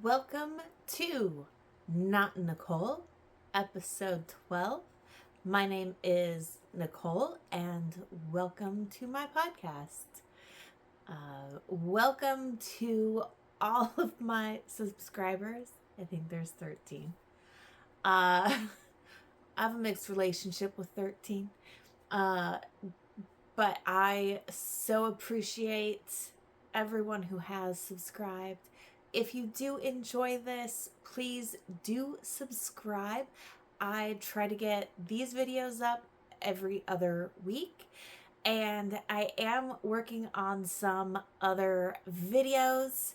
Welcome to Not Nicole, episode 12. My name is Nicole, and welcome to my podcast. Welcome to all of my subscribers. I think there's 13. I have a mixed relationship with 13. But I so appreciate everyone who has subscribed. If you do enjoy this, please do subscribe. I try to get these videos up every other week, and I am working on some other videos.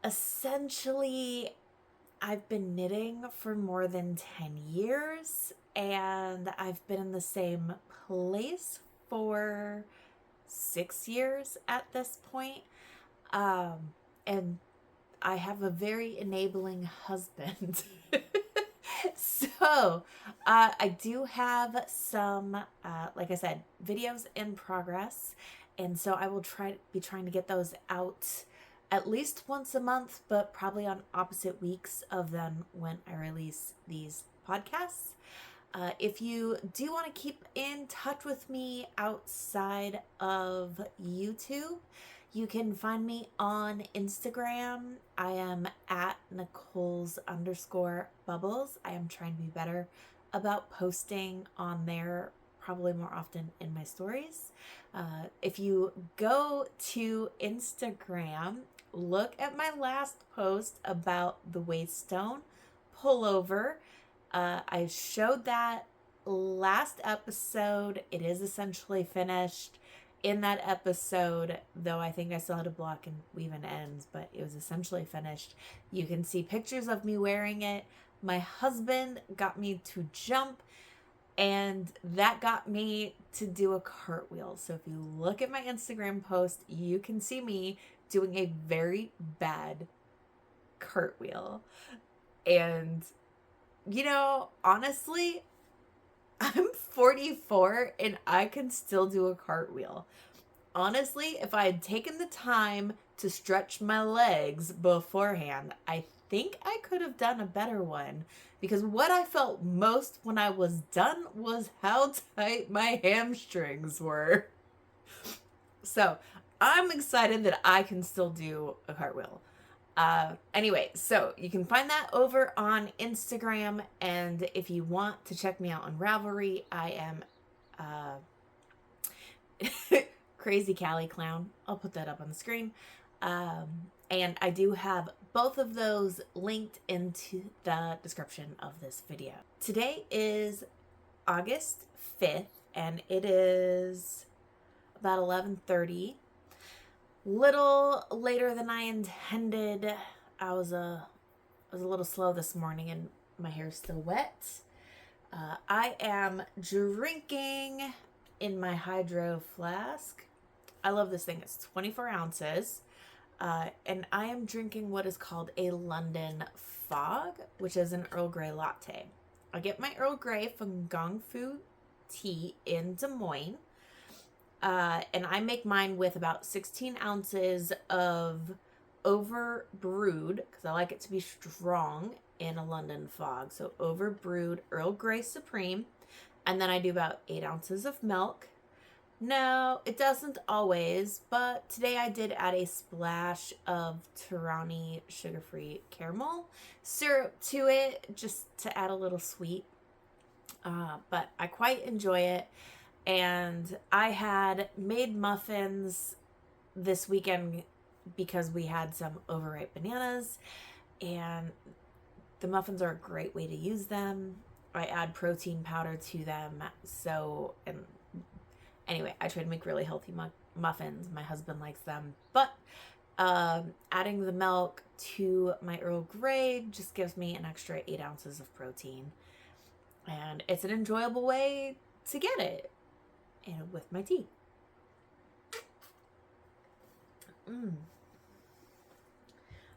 Essentially, I've been knitting for more than 10 years, and I've been in the same place for 6 years at this point. And I have a very enabling husband. So, I do have some, like I said, videos in progress. And so I will be trying to get those out at least once a month, but probably on opposite weeks of them when I release these podcasts. If you do want to keep in touch with me outside of YouTube, you can find me on Instagram. I am at Nicole's_bubbles. I am trying to be better about posting on there, probably more often in my stories. If you go to Instagram, look at my last post about the Waiststone pullover. I showed that last episode. It is essentially finished. In that episode, though I think I still had to block and weave in ends, but it was essentially finished. You can see pictures of me wearing it. My husband got me to jump, and that got me to do a cartwheel. So if you look at my Instagram post, you can see me doing a very bad cartwheel. And, honestly, I'm 44 and I can still do a cartwheel. Honestly, if I had taken the time to stretch my legs beforehand, I think I could have done a better one, because what I felt most when I was done was how tight my hamstrings were. So I'm excited that I can still do a cartwheel. Anyway, so you can find that over on Instagram, and if you want to check me out on Ravelry, I am Crazy Callie Clown. I'll put that up on the screen. And I do have both of those linked into the description of this video. Today is August 5th, and it is about 11:30. Little later than I intended. I was a little slow this morning, and my hair's still wet. I am drinking in my hydro flask. I love this thing. It's 24 ounces. And I am drinking what is called a London Fog, which is an Earl Grey latte. I get my Earl Grey from Gong Fu Tea in Des Moines. And I make mine with about 16 ounces of overbrewed, because I like it to be strong in a London Fog. So overbrewed Earl Grey Supreme. And then I do about 8 ounces of milk. No, it doesn't always, but today I did add a splash of Torani sugar-free caramel syrup to it, just to add a little sweet. But I quite enjoy it. And I had made muffins this weekend because we had some overripe bananas, and the muffins are a great way to use them. I add protein powder to them. And anyway, I try to make really healthy muffins. My husband likes them. But adding the milk to my Earl Grey just gives me an extra 8 ounces of protein. And it's an enjoyable way to get it. And with my tea.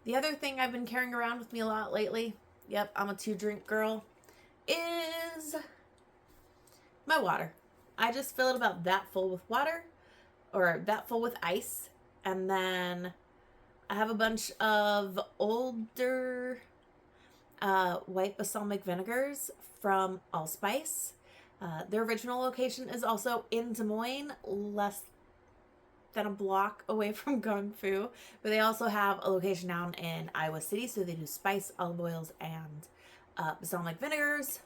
The other thing I've been carrying around with me a lot lately, yep, I'm a 2-drink girl, is my water. I just fill it about that full with water, or that full with ice, and then I have a bunch of older white balsamic vinegars from Allspice. Their original location is also in Des Moines, less than a block away from Kung Fu, but they also have a location down in Iowa City, so they do spice, olive oils, and balsamic vinegars.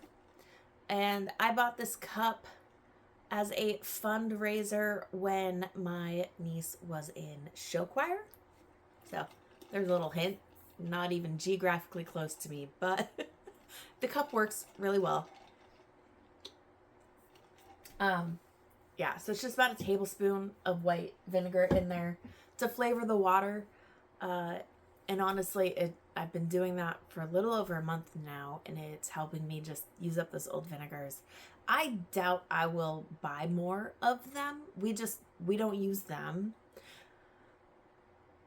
And I bought this cup as a fundraiser when my niece was in show choir. So there's a little hint, not even geographically close to me, but the cup works really well. Yeah, so it's just about a tablespoon of white vinegar in there to flavor the water. And honestly, I've been doing that for a little over a month now, and it's helping me just use up those old vinegars. I doubt I will buy more of them. We don't use them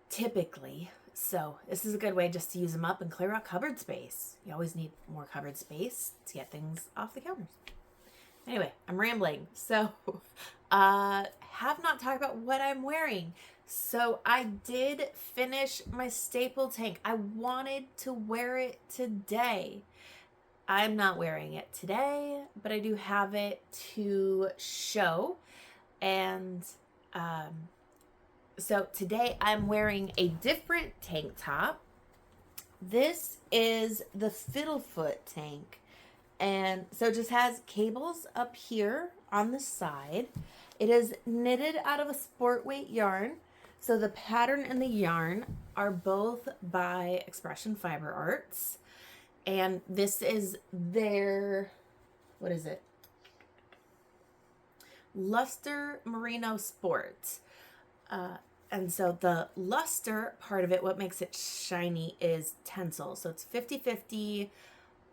typically. So this is a good way just to use them up and clear out cupboard space. You always need more cupboard space to get things off the counters. Anyway, I'm rambling. So, have not talked about what I'm wearing. So I did finish my staple tank. I wanted to wear it today. I'm not wearing it today, but I do have it to show. And so today I'm wearing a different tank top. This is the Fiddlefoot tank. And so it just has cables up here on the side. It is knitted out of a sport weight yarn. So the pattern and the yarn are both by Expression Fiber Arts. And this is their, what is it? Luster Merino Sport. And so the luster part of it, what makes it shiny is tencel. So it's 50-50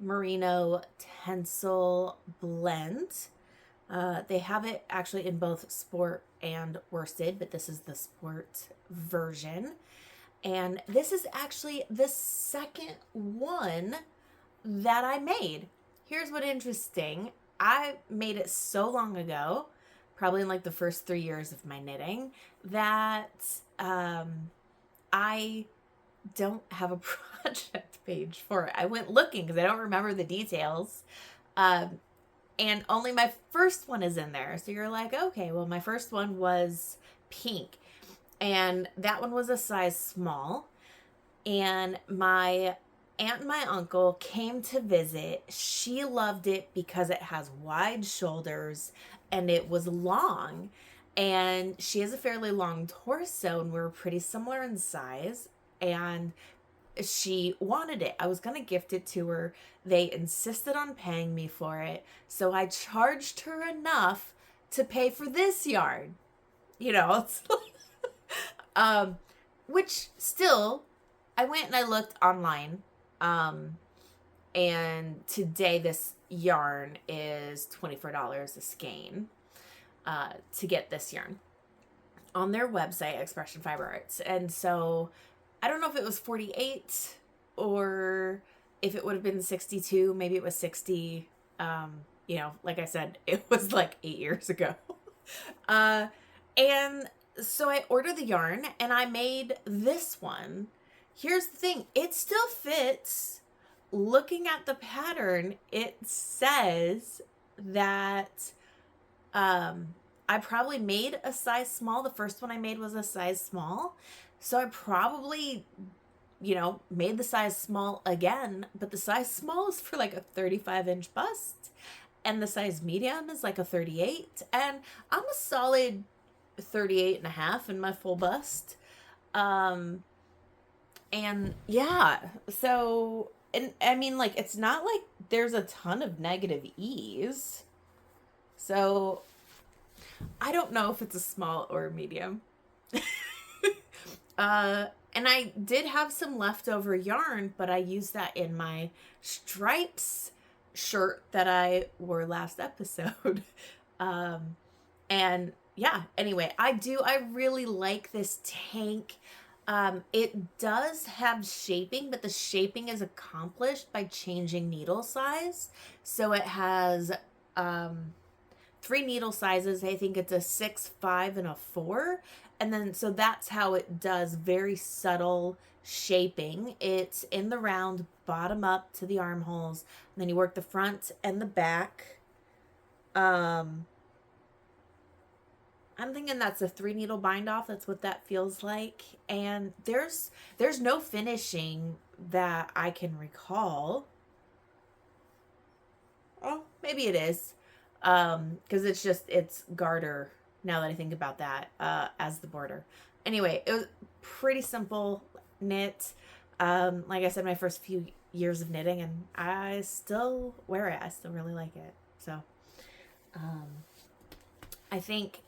merino tencel blend. They have it actually in both sport and worsted, but this is the sport version. And this is actually the second one that I made. Here's what's interesting. I made it so long ago, probably in like the first 3 years of my knitting, that I don't have a project page for it. I went looking because I don't remember the details. And only my first one is in there. So you're like, okay, well, my first one was pink. And that one was a size small. And my aunt and my uncle came to visit. She loved it because it has wide shoulders and it was long. And she has a fairly long torso and we're pretty similar in size. And she wanted it. I was going to gift it to her. They insisted on paying me for it. So I charged her enough to pay for this yarn. You know, it's which still, I went and I looked online. And today this yarn is $24 a skein to get this yarn on their website, Expression Fiber Arts. And so I don't know if it was 48 or if it would have been 62. Maybe it was 60. You know, like I said, it was like 8 years ago. And so I ordered the yarn and I made this one. Here's the thing. It still fits. Looking at the pattern, it says that I probably made a size small. The first one I made was a size small. So I probably, you know, made the size small again, but the size small is for like a 35-inch bust and the size medium is like a 38. And I'm a solid 38 and a half in my full bust. And yeah, so, and I mean, like, it's not like there's a ton of negative ease. So I don't know if it's a small or a medium. And I did have some leftover yarn, but I used that in my stripes shirt that I wore last episode. And yeah, anyway, I really like this tank. It does have shaping, but the shaping is accomplished by changing needle size. So it has, 3 needle sizes. I think it's a 6, 5, and a 4. And then, so that's how it does very subtle shaping. It's in the round, bottom up to the armholes. And then you work the front and the back. I'm thinking that's a 3 needle bind off. That's what that feels like. And there's no finishing that I can recall. Oh, maybe it is. Because it's garter, now that I think about that, as the border. Anyway, it was pretty simple knit. Like I said, my first few years of knitting, and I still wear it. I still really like it. So, I think,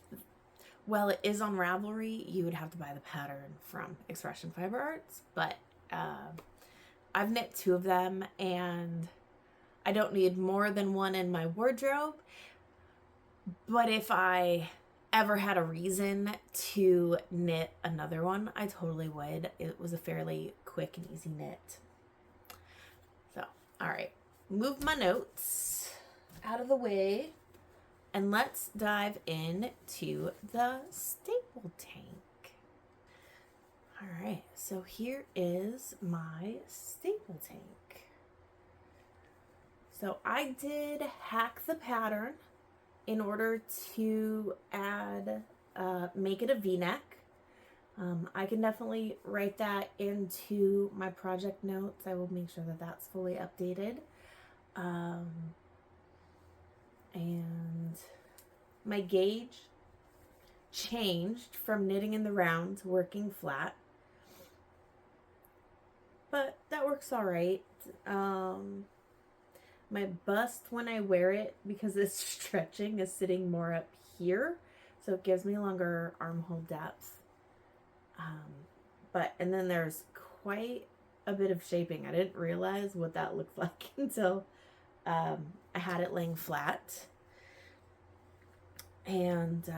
well, it is on Ravelry. You would have to buy the pattern from Expression Fiber Arts, but I've knit 2 of them, and I don't need more than one in my wardrobe. But if I ever had a reason to knit another one, I totally would. It was a fairly quick and easy knit. So, all right, move my notes out of the way, and let's dive into the staple tank. All right, so here is my staple tank. So I did hack the pattern in order to add, make it a V-neck. I can definitely write that into my project notes. I will make sure that that's fully updated. And my gauge changed from knitting in the round to working flat, but that works all right. My bust when I wear it, because it's stretching, is sitting more up here, so it gives me longer armhole depth. And then there's quite a bit of shaping. I didn't realize what that looked like until I had it laying flat. And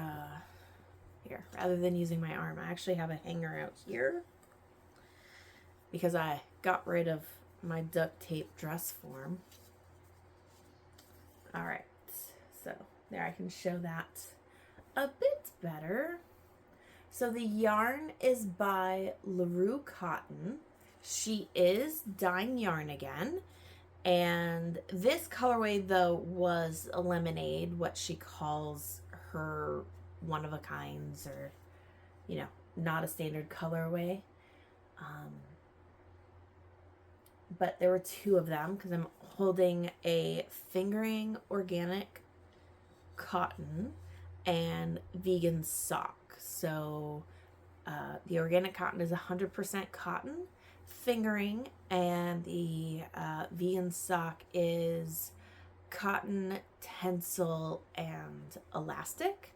here, rather than using my arm, I actually have a hanger out here because I got rid of my duct tape dress form. All right, so there, I can show that a bit better. So the yarn is by LaRue Cotton. She is dyeing yarn again. And this colorway, though, was a lemonade, what she calls her one-of-a-kinds, or, you know, not a standard colorway. But there were 2 of them because I'm holding a fingering organic cotton and vegan sock. So the organic cotton is 100% cotton fingering, and the vegan sock is cotton, tencel, and elastic.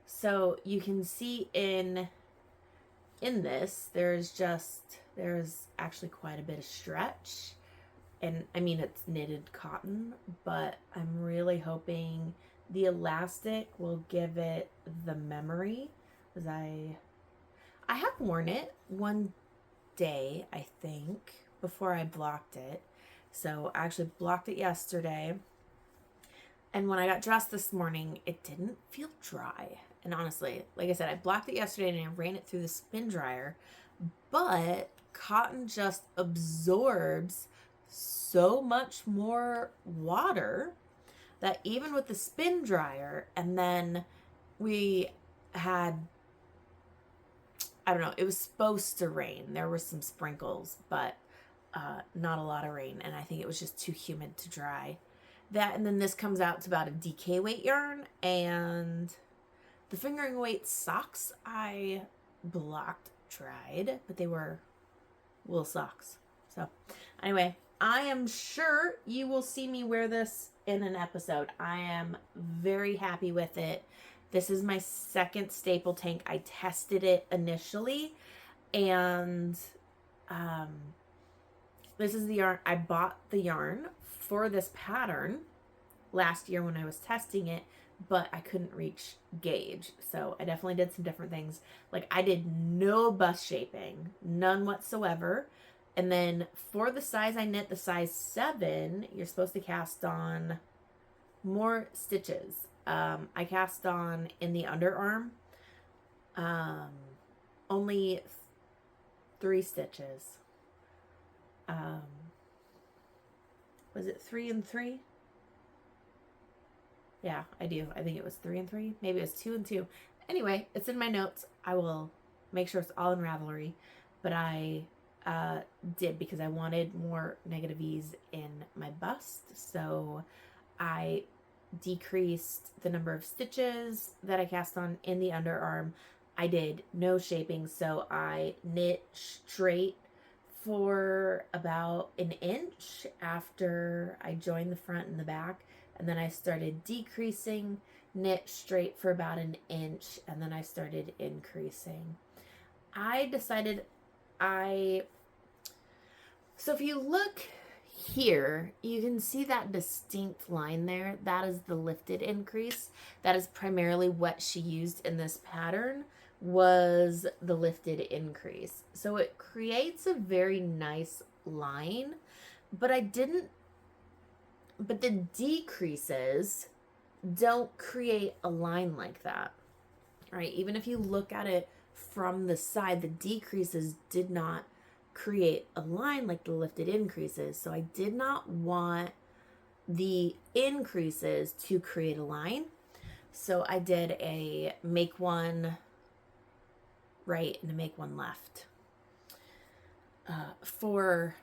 So you can see in this, there's actually quite a bit of stretch. And I mean, it's knitted cotton, but I'm really hoping the elastic will give it the memory, because I have worn it one day, I think, before I blocked it. So I actually blocked it yesterday, and when I got dressed this morning, it didn't feel dry. And honestly, like I said, I blocked it yesterday and I ran it through the spin dryer, but cotton just absorbs so much more water that even with the spin dryer, and then we had, I don't know, it was supposed to rain. There were some sprinkles, but not a lot of rain, and I think it was just too humid to dry. That, and then this comes out to about a DK weight yarn, and the fingering weight socks I blocked dried, but they were wool socks. So anyway, I am sure you will see me wear this in an episode. I am very happy with it. This is my second staple tank. I tested it initially, and this is the yarn. I bought the yarn for this pattern last year when I was testing it, but I couldn't reach gauge. So I definitely did some different things. Like, I did no bust shaping, none whatsoever. And then for the size I knit, the size 7, you're supposed to cast on more stitches. I cast on in the underarm, only 3 stitches. Was it 3 and 3? Yeah, I do. I think it was 3 and 3. Maybe it was 2 and 2. Anyway, it's in my notes. I will make sure it's all in Ravelry. But I did because I wanted more negative ease in my bust. So I decreased the number of stitches that I cast on in the underarm. I did no shaping, so I knit straight for about an inch after I joined the front and the back, and then I started decreasing, knit straight for about an inch, and then I started increasing. I decided so if you look here, you can see that distinct line there. That is the lifted increase. That is primarily what she used in this pattern, was the lifted increase. So it creates a very nice line, but the decreases don't create a line like that, right? Even if you look at it from the side, the decreases did not create a line like the lifted increases. So I did not want the increases to create a line. So I did a make one right and a make one left for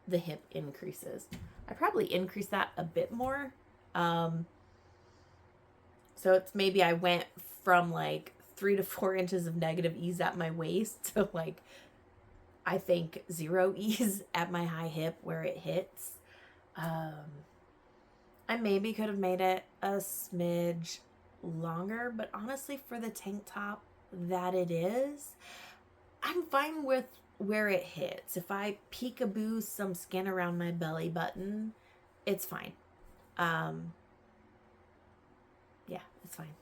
the hip increases. I probably increased that a bit more. So it's maybe I went from like 3 to 4 inches of negative ease at my waist to like, I think 0 ease at my high hip where it hits. I maybe could have made it a smidge longer, but honestly for the tank top that it is, I'm fine with where it hits. If I peekaboo some skin around my belly button, it's fine. Yeah, it's fine.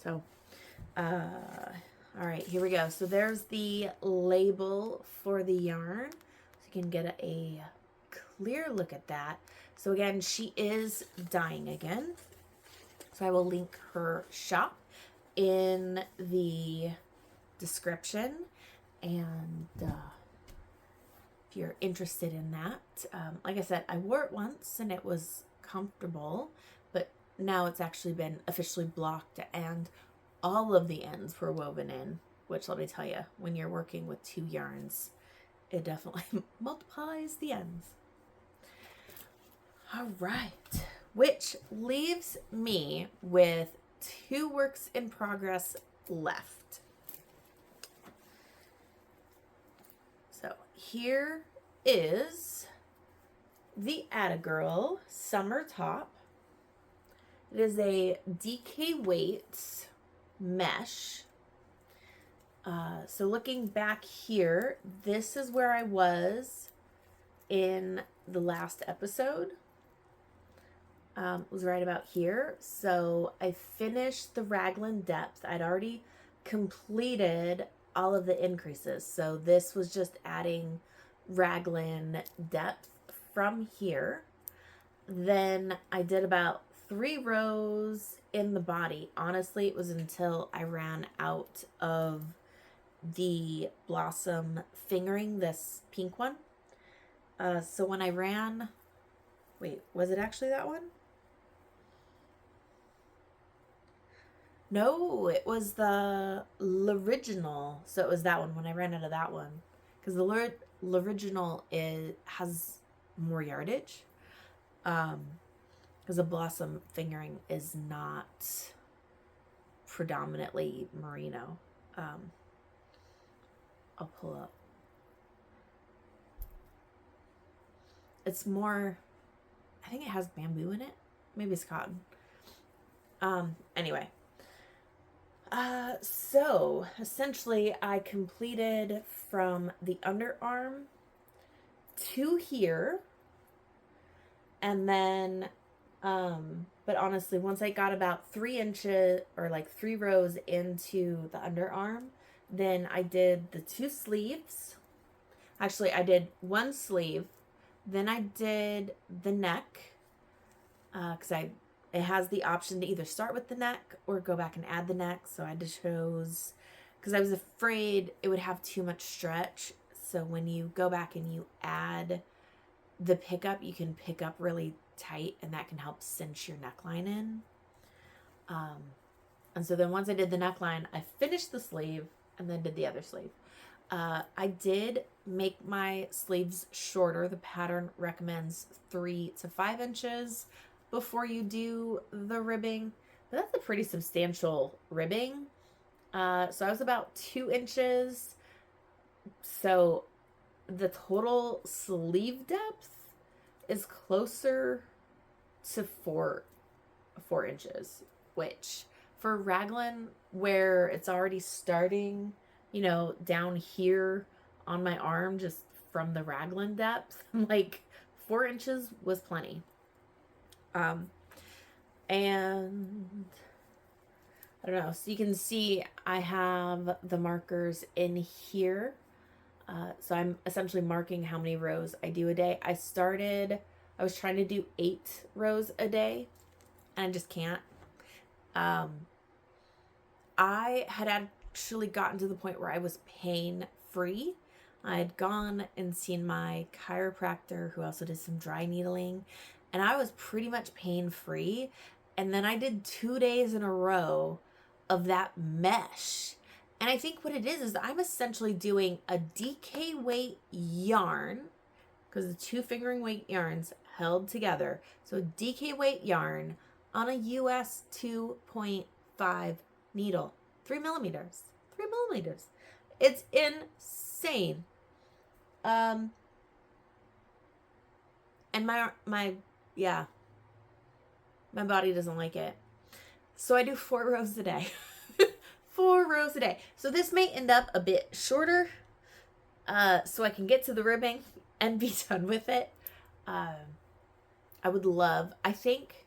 So, all right, here we go. So there's the label for the yarn. So you can get a clear look at that. So again, she is dyeing again. So I will link her shop in the description. And if you're interested in that, like I said, I wore it once and it was comfortable, but now it's actually been officially blocked and all of the ends were woven in, which let me tell you, when you're working with 2 yarns, it definitely multiplies the ends. All right, which leaves me with 2 works in progress left. So here is the Attagirl Summer top. It is a DK Weights mesh. So looking back here, this is where I was in the last episode. Was right about here. So I finished the raglan depth. I'd already completed all of the increases. So this was just adding raglan depth from here. Then I did about 3 rows in the body. Honestly, it was until I ran out of the blossom fingering, this pink one. So when I ran, wait, was it actually that one? No, it was the original. So it was that one when I ran out of that one. Because the original has more yardage. Because the blossom fingering is not predominantly merino. I'll pull up. It's more, I think it has bamboo in it. Maybe it's cotton. Anyway. So essentially I completed from the underarm to here. And then, but honestly, once I got about 3 inches or like 3 rows into the underarm, then I did the 2 sleeves. Actually, I did 1 sleeve. Then I did the neck, because I it has the option to either start with the neck or go back and add the neck. So I just chose, because I was afraid it would have too much stretch. So when you go back and you add the pickup, you can pick up really tight, and that can help cinch your neckline in. And so then once I did the neckline, I finished the sleeve and then did the other sleeve. I did make my sleeves shorter. The pattern recommends 3 to 5 inches before you do the ribbing, but that's a pretty substantial ribbing. So I was about 2 inches. So the total sleeve depth is closer to 4 inches, which for raglan, where it's already starting, you know, down here on my arm, just from the raglan depth, like 4 inches was plenty. And I don't know, so you can see I have the markers in here. So I'm essentially marking how many rows I do a day. I was trying to do 8 rows a day, and I just can't. I had actually gotten to the point where I was pain free. I had gone and seen my chiropractor, who also did some dry needling, and I was pretty much pain free. And then I did 2 days in a row of that mesh. And I think what it is I'm essentially doing a DK weight yarn, because the 2 fingering weight yarns held together. So DK weight yarn on a US 2.5 needle, 3 millimeters. It's insane. And my body doesn't like it. So I do 4 rows a day. 4 rows a day. So this may end up a bit shorter, so I can get to the ribbing and be done with it. I would love, I think,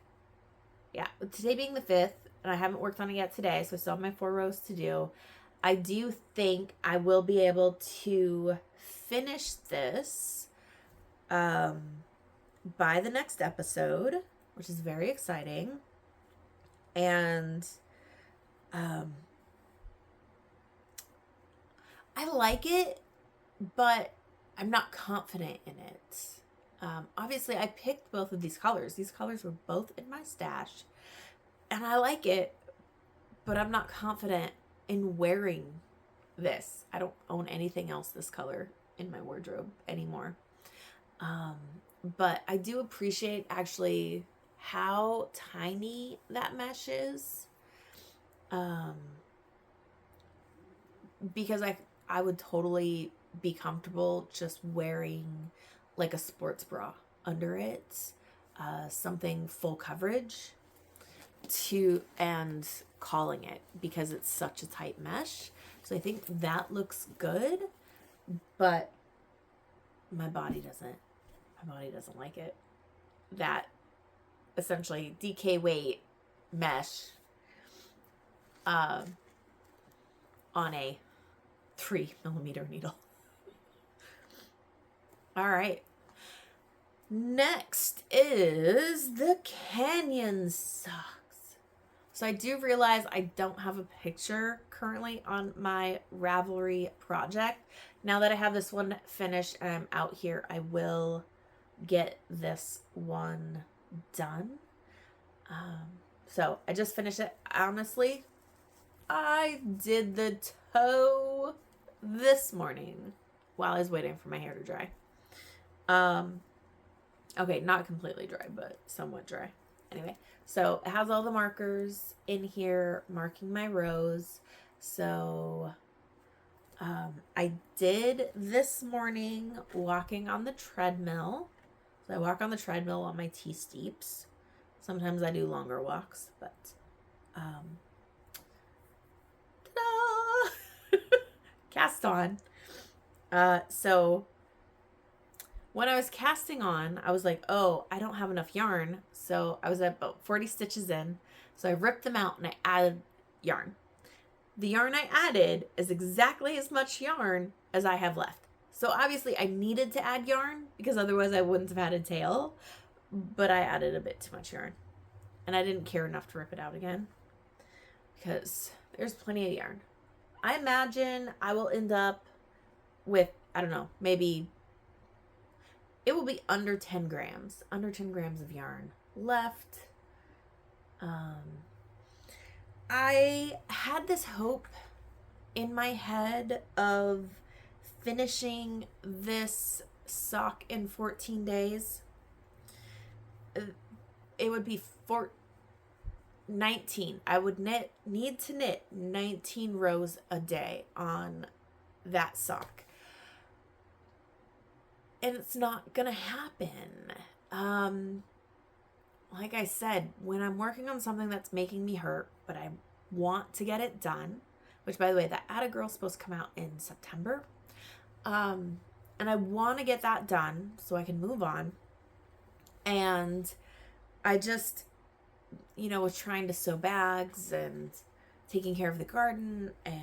today being the 5th, and I haven't worked on it yet today, so I still have my 4 rows to do. I do think I will be able to finish this by the next episode, which is very exciting. And I like it, but I'm not confident in it. Obviously, I picked both of these colors. These colors were both in my stash, and I like it, but I'm not confident in wearing this. I don't own anything else this color in my wardrobe anymore. But I do appreciate actually how tiny that mesh is. Because I would totally be comfortable just wearing like a sports bra under it, something full coverage, and calling it, because it's such a tight mesh. So I think that looks good, but my body doesn't like it. That essentially DK weight mesh on a 3 millimeter needle. All right. Next is the Canyon socks. So I do realize I don't have a picture currently on my Ravelry project. Now that I have this one finished and I'm out here, I will get this one done. So I just finished it. Honestly, I did the toe this morning while I was waiting for my hair to dry. Okay, not completely dry, but somewhat dry. Anyway, so it has all the markers in here marking my rows. So I did this morning walking on the treadmill. So I walk on the treadmill on my T-steeps. Sometimes I do longer walks, but ta-da! Cast on. So when I was casting on, I was like, oh, I don't have enough yarn. So I was at about 40 stitches in. So I ripped them out and I added yarn. The yarn I added is exactly as much yarn as I have left. So obviously I needed to add yarn because otherwise I wouldn't have had a tail. But I added a bit too much yarn. and I didn't care enough to rip it out again because there's plenty of yarn. I imagine I will end up with, I don't know, maybe it will be under 10 grams of yarn left. I had this hope in my head of finishing this sock in 14 days. It would be 19. I would need to knit 19 rows a day on that sock. And it's not gonna happen. Like I said, when I'm working on something that's making me hurt, but I want to get it done, which, by the way, that Attagirl is supposed to come out in September. And I want to get that done so I can move on. And I just, was trying to sew bags and taking care of the garden and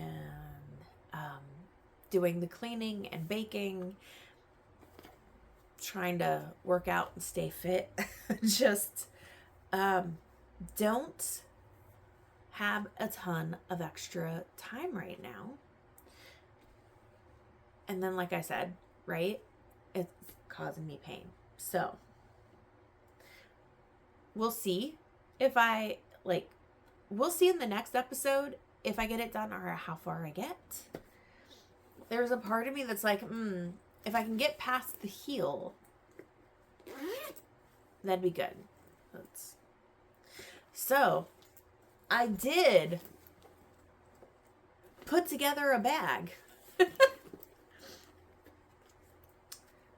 doing the cleaning and baking, trying to work out and stay fit. Just don't have a ton of extra time right now. And then, like I said, right, it's causing me pain. So we'll see if we'll see in the next episode if I get it done or how far I get. There's a part of me that's like, if I can get past the heel, that'd be good. So I did put together a bag.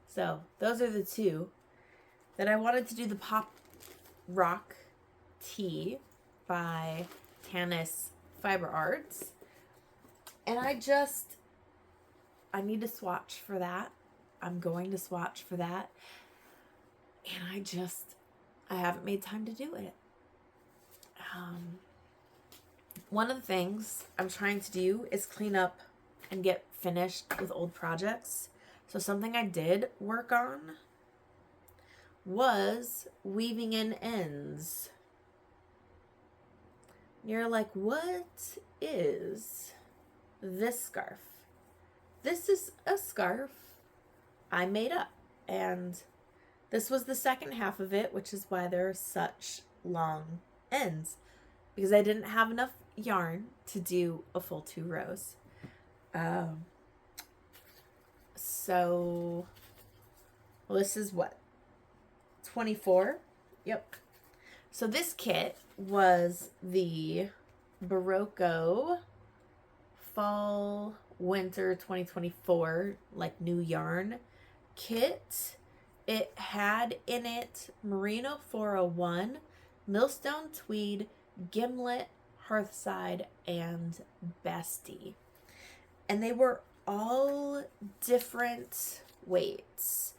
So those are the two that I wanted to do. The Pop Rock Tee by Tanis Fiber Arts. And I need to swatch for that. I'm going to swatch for that. And I haven't made time to do it. One of the things I'm trying to do is clean up and get finished with old projects. So something I did work on was weaving in ends. You're like, what is this scarf? This is a scarf I made up. And this was the second half of it, which is why there are such long ends. Because I didn't have enough yarn to do a full 2 rows. So, well, this is what? 24? Yep. So this kit was the Barocco Fall Winter 2024 new yarn kit. It had in it Merino 401, Millstone Tweed, Gimlet, Hearthside, and Bestie. And they were all different weights.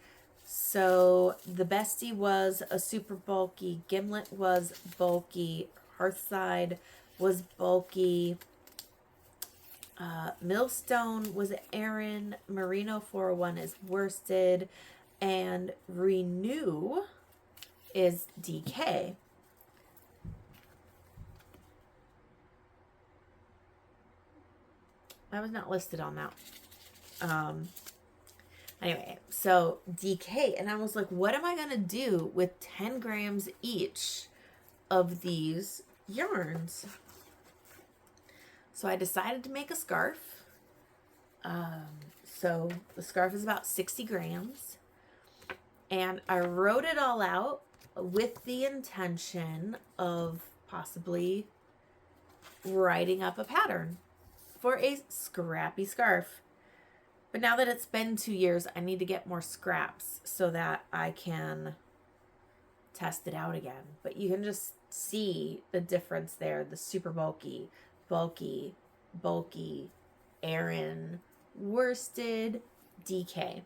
So the Bestie was a super bulky, Gimlet was bulky, Hearthside was bulky, Millstone was Aran, Merino 401 is worsted, and Renew is DK. I was not listed on that. Anyway, so DK, and I was like, what am I going to do with 10 grams each of these yarns? So I decided to make a scarf. So the scarf is about 60 grams. And I wrote it all out with the intention of possibly writing up a pattern for a scrappy scarf. But now that it's been 2 years, I need to get more scraps so that I can test it out again. But you can just see the difference there. The super bulky, Aran, worsted, DK.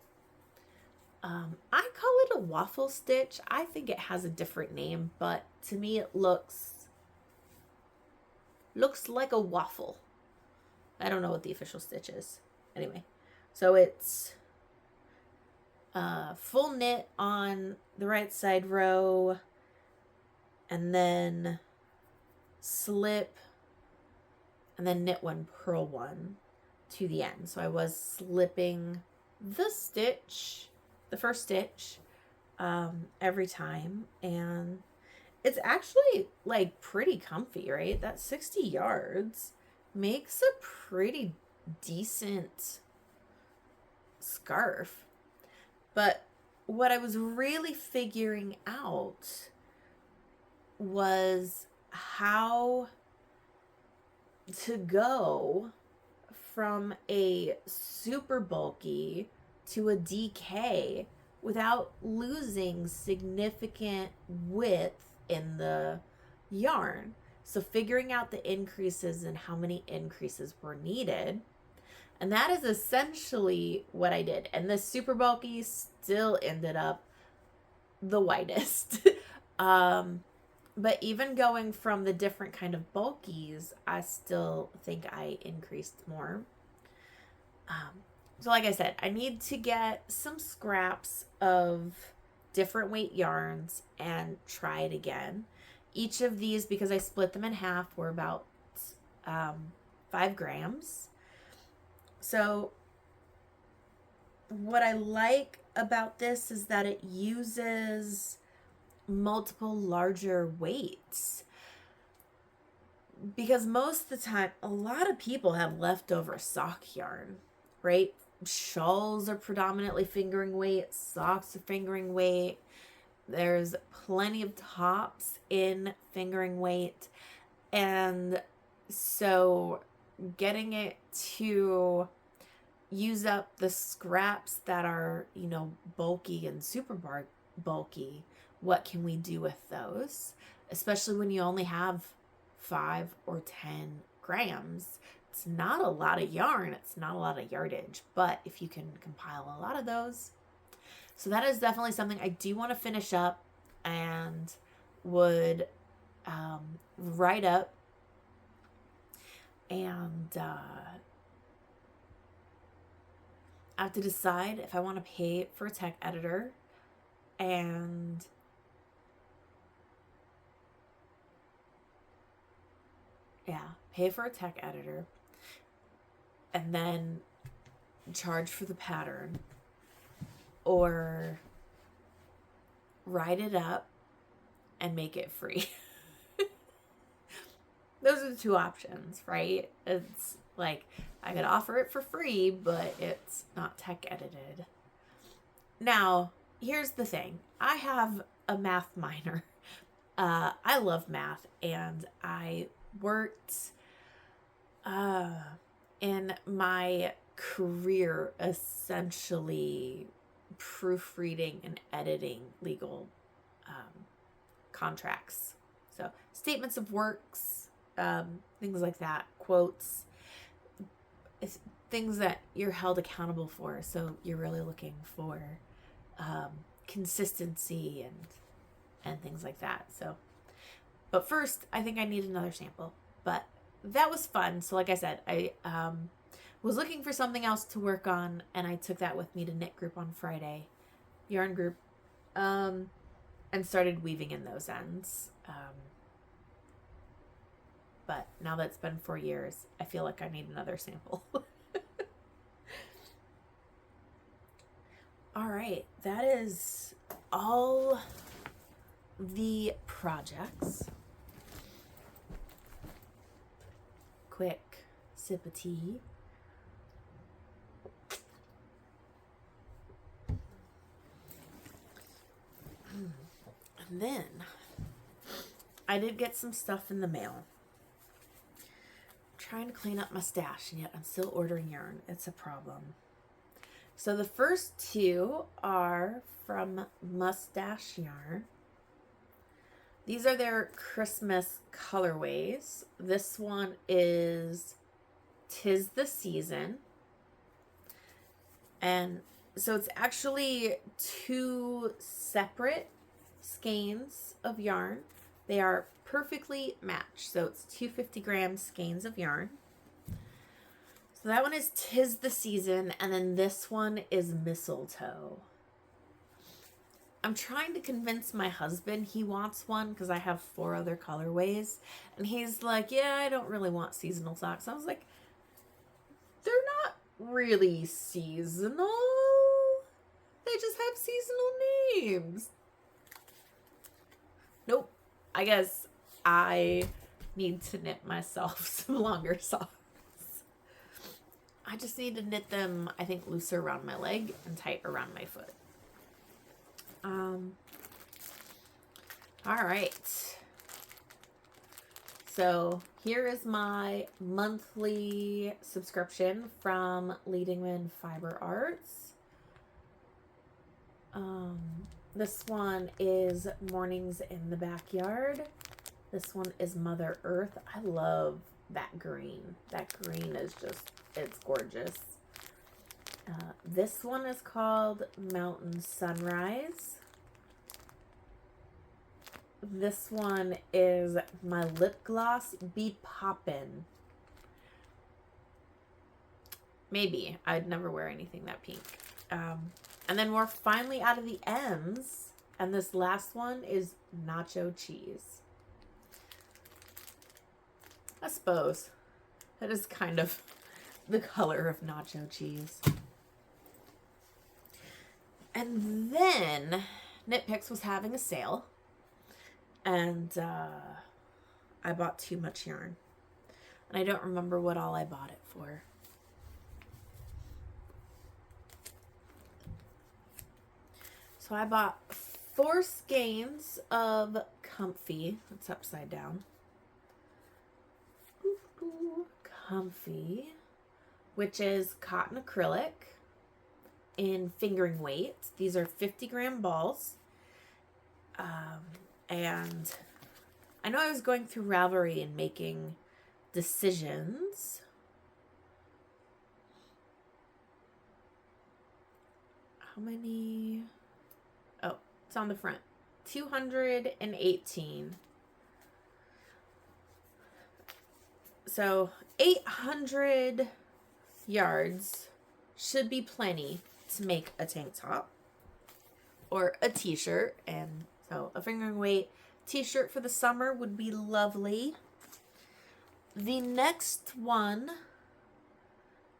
I call it a waffle stitch. I think it has a different name, but to me it looks like a waffle. I don't know what the official stitch is. Anyway, so it's full knit on the right side row, and then slip, and then knit one, purl one to the end. So I was slipping the stitch, the first stitch, every time, and it's actually like pretty comfy, right? That 60 yards makes a pretty decent scarf. But what I was really figuring out was how to go from a super bulky to a DK without losing significant width in the yarn. So figuring out the increases and how many increases were needed. And that is essentially what I did. And this super bulky still ended up the widest. But even going from the different kind of bulkies, I still think I increased more. So like I said, I need to get some scraps of different weight yarns and try it again. Each of these, because I split them in half, were about 5 grams. So what I like about this is that it uses multiple larger weights, because most of the time a lot of people have leftover sock yarn, right? Shawls are predominantly fingering weight, socks are fingering weight, there's plenty of tops in fingering weight, and so getting it to use up the scraps that are, you know, bulky and super bulky, what can we do with those? Especially when you only have 5 or 10 grams. It's not a lot of yarn. It's not a lot of yardage. But if you can compile a lot of those. So that is definitely something I do want to finish up and would write up. And I have to decide if I want to pay for a tech editor and pay for a tech editor and then charge for the pattern, or write it up and make it free. Those are the two options, right? It's like I could offer it for free, but it's not tech edited. Now, here's the thing. I have a math minor. I love math, and I worked in my career essentially proofreading and editing legal contracts. So statements of works, things like that, quotes, things that you're held accountable for. So you're really looking for consistency and things like that. So, but first, I think I need another sample. But that was fun. So like I said, I was looking for something else to work on, and I took that with me to knit group on Friday, yarn group, and started weaving in those ends. But now that it's been 4 years, I feel like I need another sample. All right, that is all the projects. Quick sip of tea. And then I did get some stuff in the mail. I'm trying to clean up my stash, and yet I'm still ordering yarn. It's a problem. So the first two are from Mustache Yarn. These are their Christmas colorways. This one is 'Tis the Season. And so it's actually 2 separate skeins of yarn. They are perfectly matched. So it's 250-gram skeins of yarn. So that one is 'Tis the Season, and then this one is Mistletoe. I'm trying to convince my husband he wants one because I have 4 other colorways. And he's like, yeah, I don't really want seasonal socks. I was like, they're not really seasonal. They just have seasonal names. Nope. I guess I need to knit myself some longer socks. I just need to knit them, I think, looser around my leg and tight around my foot. All right. So here is my monthly subscription from Leadingman Fiber Arts. This one is Mornings in the Backyard. This one is Mother Earth. I love that green. That green is just, it's gorgeous. This one is called Mountain Sunrise. This one is My Lip Gloss Be Poppin'. Maybe. I'd never wear anything that pink. And then we're finally out of the M's. And this last one is Nacho Cheese. I suppose that is kind of the color of nacho cheese. And then Knit Picks was having a sale. And I bought too much yarn. And I don't remember what all I bought it for. So I bought 4 skeins of Comfy. It's upside down. Comfy, which is cotton acrylic in fingering weight. These are 50-gram balls. And I know I was going through Ravelry and making decisions. How many? Oh, it's on the front. 218. So 800 yards should be plenty to make a tank top or a t-shirt. And so a fingering weight t-shirt for the summer would be lovely. The next one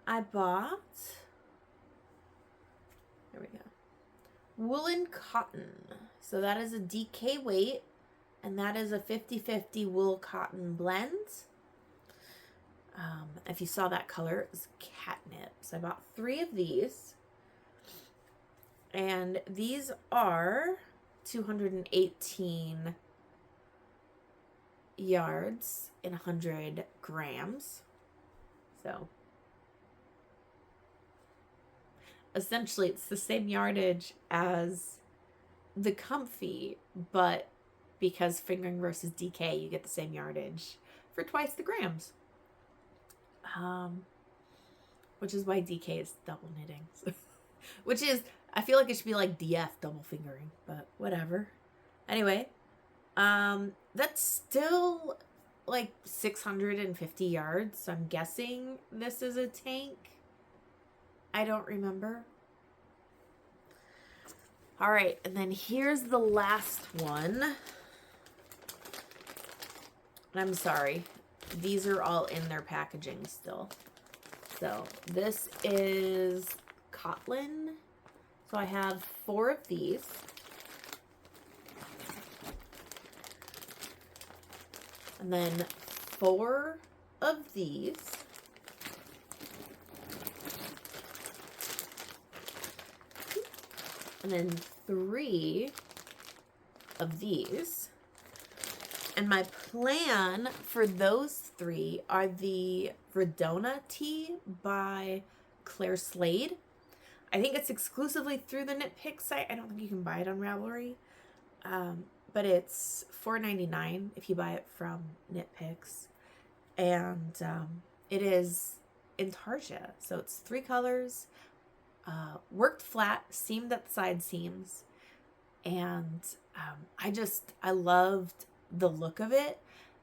I bought, there we go, woolen cotton. So that is a DK weight, and that is a 50-50 wool cotton blend. If you saw that color, it was catnip. So I bought 3 of these. And these are 218 yards in 100 grams. So essentially it's the same yardage as the Comfy, but because fingering versus DK, you get the same yardage for twice the grams. Which is why DK is double knitting. Which is, I feel like it should be like DF, double fingering, but whatever. Anyway, that's still like 650 yards. So I'm guessing this is a tank. I don't remember. All right, and then here's the last one. I'm sorry. These are all in their packaging still. So this is Kotlin. So I have 4 of these. And then 4 of these. And then 3 of these. And my plan for those 3 are the Redona tee by Claire Slade. I think it's exclusively through the Knit Picks site. I don't think you can buy it on Ravelry. But it's $4.99 if you buy it from Knit Picks. And it is Intarsia. So it's 3 colors, worked flat, seamed at the side seams. And I loved the look of it.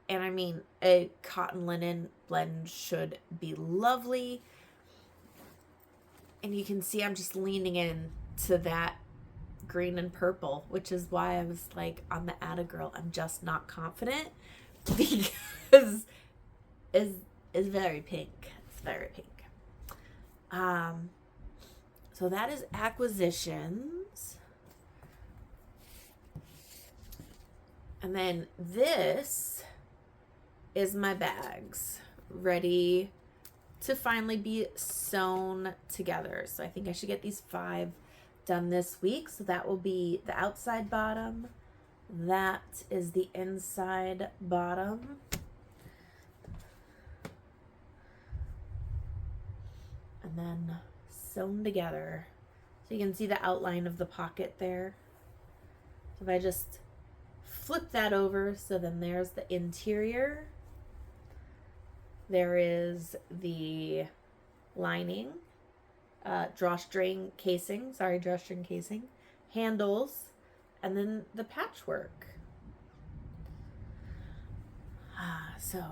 And I mean, a cotton linen blend should be lovely. And you can see I'm just leaning in to that green and purple, which is why I was like, on the Attagirl, I'm just not confident because it's very pink. It's very pink. So that is acquisitions. And then this is my bags ready to finally be sewn together. So I think I should get these 5 done this week. So that will be the outside bottom. That is the inside bottom. And then sewn together. So you can see the outline of the pocket there. So if I just flip that over, so then there's the interior. There is the lining, drawstring casing, handles, and then the patchwork. So,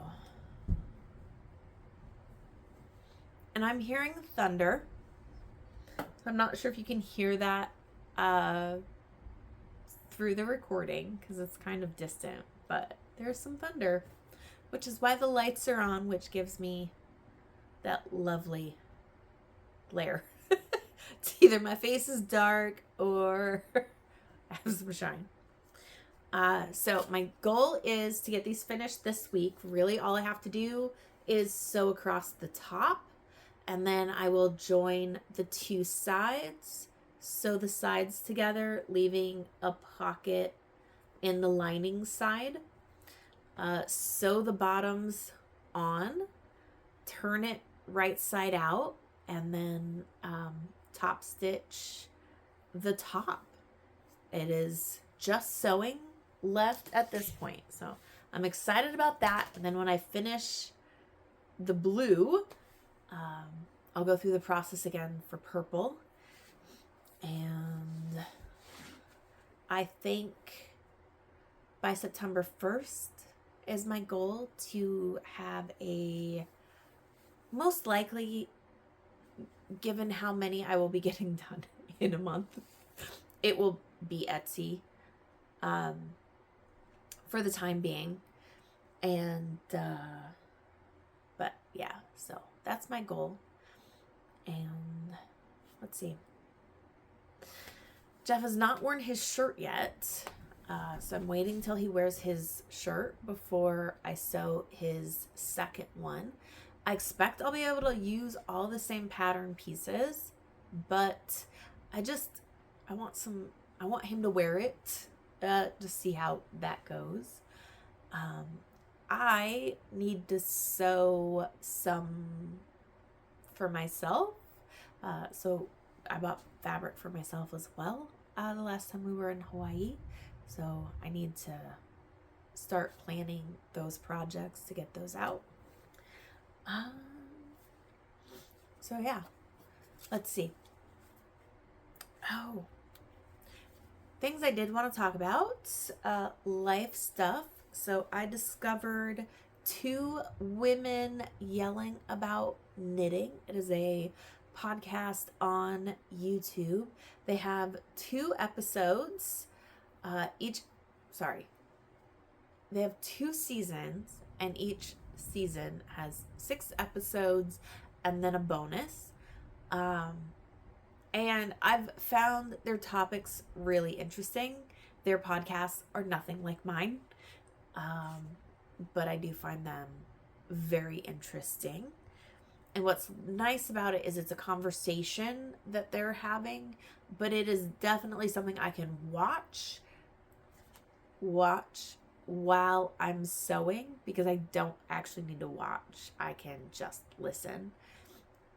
and I'm hearing thunder. I'm not sure if you can hear that through the recording because it's kind of distant, but there's some thunder, which is why the lights are on, which gives me that lovely glare. It's either my face is dark or I have some shine. So my goal is to get these finished this week. Really, all I have to do is sew across the top, and then I will join the 2 sides, sew the sides together, leaving a pocket in the lining side. Sew the bottoms on, turn it right side out, and then top stitch the top. It is just sewing left at this point. So I'm excited about that. And then when I finish the blue, I'll go through the process again for purple. And I think by September 1st is my goal to have a, most likely, given how many I will be getting done in a month, it will be Etsy for the time being. And but yeah, so that's my goal. And let's see, Jeff has not worn his shirt yet, so I'm waiting till he wears his shirt before I sew his second one. I expect I'll be able to use all the same pattern pieces, but I want him to wear it to see how that goes. I need to sew some for myself. So I bought fabric for myself as well the last time we were in Hawaii. So I need to start planning those projects to get those out. So yeah, let's see. Oh, things I did want to talk about, life stuff. So I discovered 2 women yelling about knitting. It is a podcast on YouTube. They have 2 episodes. They have 2 seasons, and each season has 6 episodes and then a bonus. And I've found their topics really interesting. Their podcasts are nothing like mine, but I do find them very interesting. And what's nice about it is it's a conversation that they're having, but it is definitely something I can watch while I'm sewing, because I don't actually need to watch. I can just listen.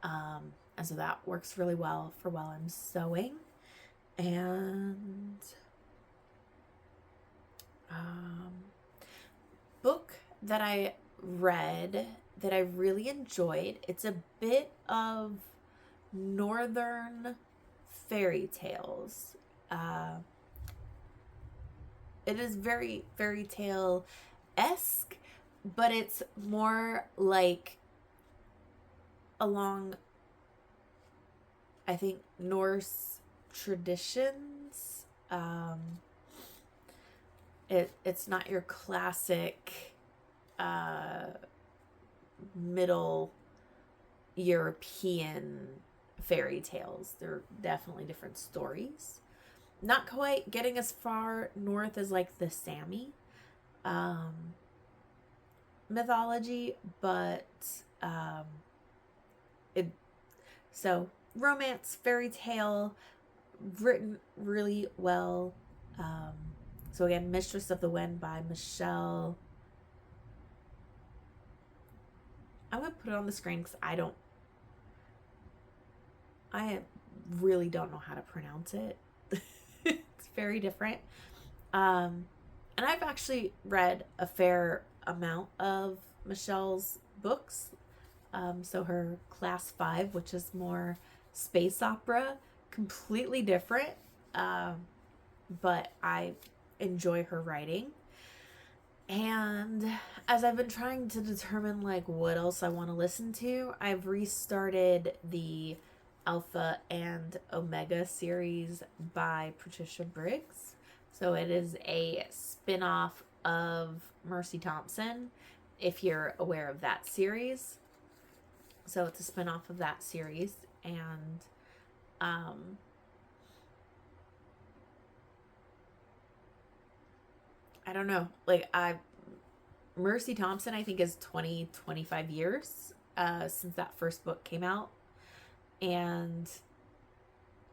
And so that works really well for while I'm sewing. And book that I read that I really enjoyed. It's a bit of northern fairy tales. It is very fairy tale-esque, but it's more like along, I think, Norse traditions It's not your classic middle European fairy tales. They're definitely different stories. Not quite getting as far north as like the Sami mythology, but so romance, fairy tale, written really well. So again, Mistress of the Wind by Michelle. I'm going to put it on the screen because I really don't know how to pronounce it. It's very different. And I've actually read a fair amount of Michelle's books. So her Class 5, which is more space opera, completely different. But I enjoy her writing. And as I've been trying to determine like what else I want to listen to, I've restarted the Alpha and Omega series by Patricia Briggs. So it is a spin-off of Mercy Thompson, if you're aware of that series. So it's a spin-off of that series, and I don't know, like Mercy Thompson, I think, is 25 years since that first book came out. And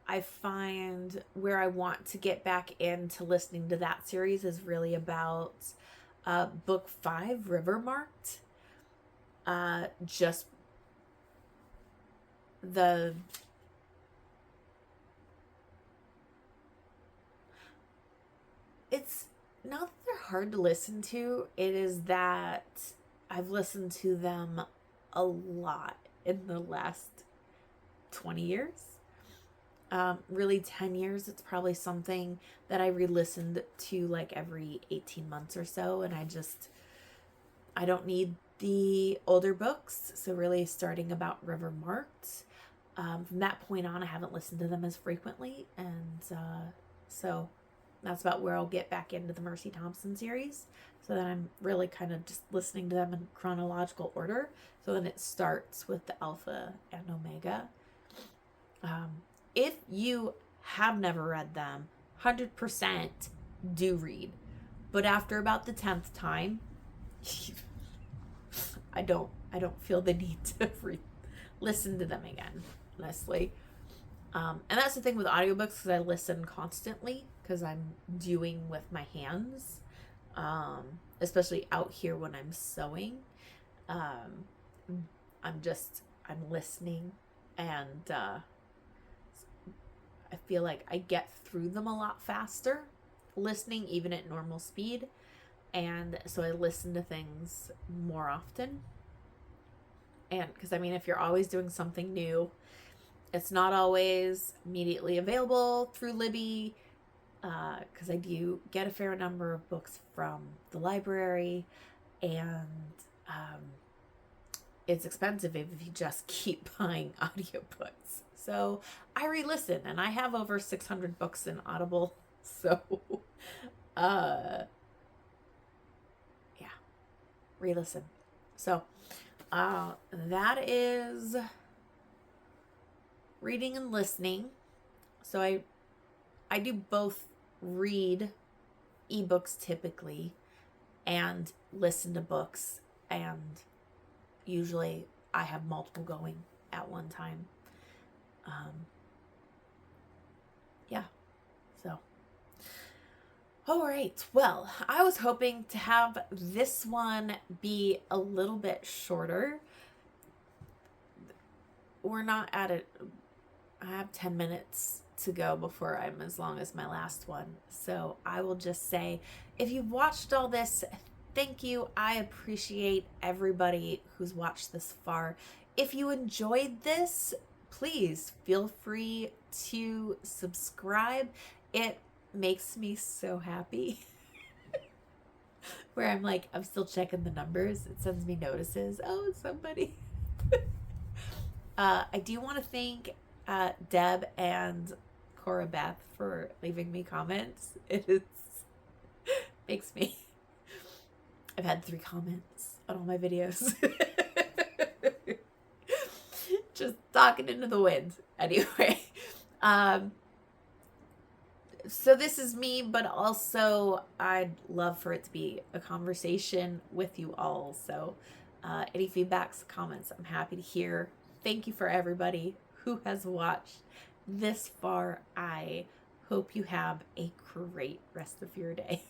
I find where I want to get back into listening to that series is really about book 5, River Marked. Just it's not that they're hard to listen to. It is that I've listened to them a lot in the last 20 years. Really 10 years. It's probably something that I re-listened to like every 18 months or so. And I don't need the older books. So really starting about River Marked. From that point on, I haven't listened to them as frequently. And so that's about where I'll get back into the Mercy Thompson series. So that I'm really kind of just listening to them in chronological order. So then it starts with the Alpha and Omega. If you have never read them, 100% do read. But after about the 10th time, I don't feel the need to listen to them again, honestly. And that's the thing with audiobooks, because I listen constantly because I'm doing with my hands, especially out here when I'm sewing. I'm listening, and I feel like I get through them a lot faster listening, even at normal speed. And so I listen to things more often. And because, I mean, if you're always doing something new, it's not always immediately available through Libby, because I do get a fair number of books from the library, and it's expensive if you just keep buying audiobooks. So I re-listen, and I have over 600 books in Audible. So, yeah, re-listen. So, that is reading and listening. So I do both read ebooks typically and listen to books, and usually I have multiple going at one time. Yeah, so. All right, well, I was hoping to have this one be a little bit shorter. We're not at it. I have 10 minutes to go before I'm as long as my last one. So I will just say, if you've watched all this, thank you. I appreciate everybody who's watched this far. If you enjoyed this, please feel free to subscribe. It makes me so happy. Where I'm like, I'm still checking the numbers. It sends me notices. Oh, somebody. I do want to thank Deb and Cora Beth for leaving me comments. It is makes me. I've had 3 comments on all my videos. Just talking into the wind. Anyway, so this is me, but also I'd love for it to be a conversation with you all. So any feedbacks, comments, I'm happy to hear. Thank you for everybody who has watched this far. I hope you have a great rest of your day.